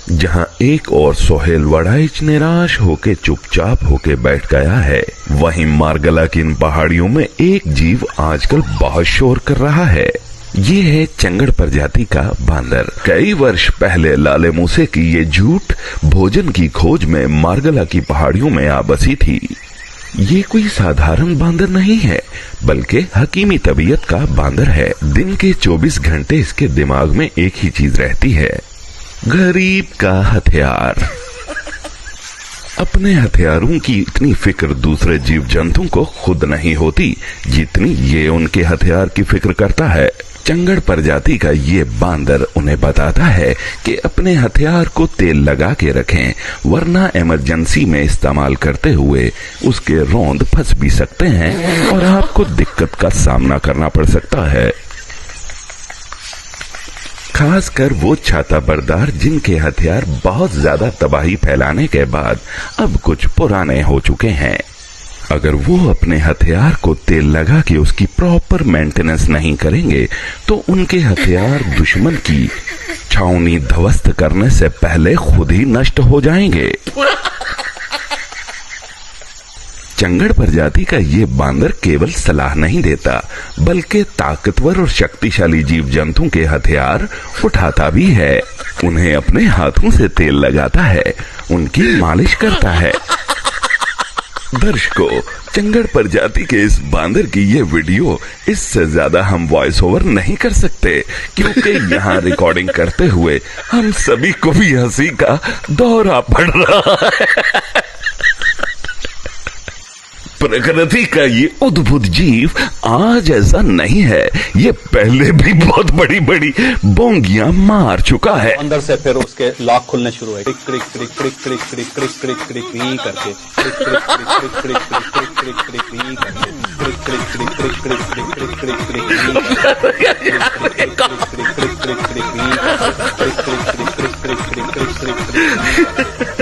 जहां एक और सोहेल वड़ाइच निराश होके चुपचाप होके बैठ गया है, वहीं मार्गला की इन पहाड़ियों में एक जीव आजकल बहुत शोर कर रहा है। ये है चंगड़ प्रजाति का बांदर। कई वर्ष पहले लाले मूसे की ये झूठ भोजन की खोज में मार्गला की पहाड़ियों में आ बसी थी। ये कोई साधारण बांदर नहीं है, बल्कि हकीमी तबीयत का बांदर है। दिन के 24 घंटे इसके दिमाग में एक ही चीज रहती है, गरीब का हथियार। अपने हथियारों की इतनी फिक्र दूसरे जीव जंतु को खुद नहीं होती जितनी ये उनके हथियार की फिक्र करता है। चंगड़ प्रजाति का ये बांदर उन्हें बताता है कि अपने हथियार को तेल लगा के रखें, वरना इमरजेंसी में इस्तेमाल करते हुए उसके रोंद फंस भी सकते हैं और आपको दिक्कत का सामना करना पड़ सकता है। खासकर वो छाता बरदार जिनके हथियार बहुत ज्यादा तबाही फैलाने के बाद अब कुछ पुराने हो चुके हैं। अगर वो अपने हथियार को तेल लगा के उसकी प्रॉपर मेंटेनेंस नहीं करेंगे तो उनके हथियार दुश्मन की छावनी ध्वस्त करने से पहले खुद ही नष्ट हो जाएंगे। चंगड़ प्रजाति का ये बांदर केवल सलाह नहीं देता, बल्कि ताकतवर और शक्तिशाली जीव जंतु के हथियार उठाता भी है, उन्हें अपने हाथों से तेल लगाता है, उनकी मालिश करता है। दर्शकों, चंगड़ प्रजाति के इस बांदर की ये वीडियो, इससे ज्यादा हम वॉइस ओवर नहीं कर सकते, क्योंकि यहाँ रिकॉर्डिंग करते हुए हम सभी को भी हंसी का दौरा पड़ रहा है। प्रकृति का ये अद्भुत जीव आज ऐसा नहीं है, ये पहले भी बहुत बड़ी बड़ी बोंगियां मार चुका है। अंदर से फिर उसके लॉक खुलने शुरू हुए, क्रिक क्रिक क्रिक क्रिक क्रिक क्रिक क्रिक क्रिक क्रिक क्रिक करके, क्रिक क्रिक क्रिक क्रिक क्रिक क्रिक क्रिक क्रिक करके, क्रिक क्रिक क्रिक क्रिक क्रिक क्रिक क्रिक क्रिक क्रिक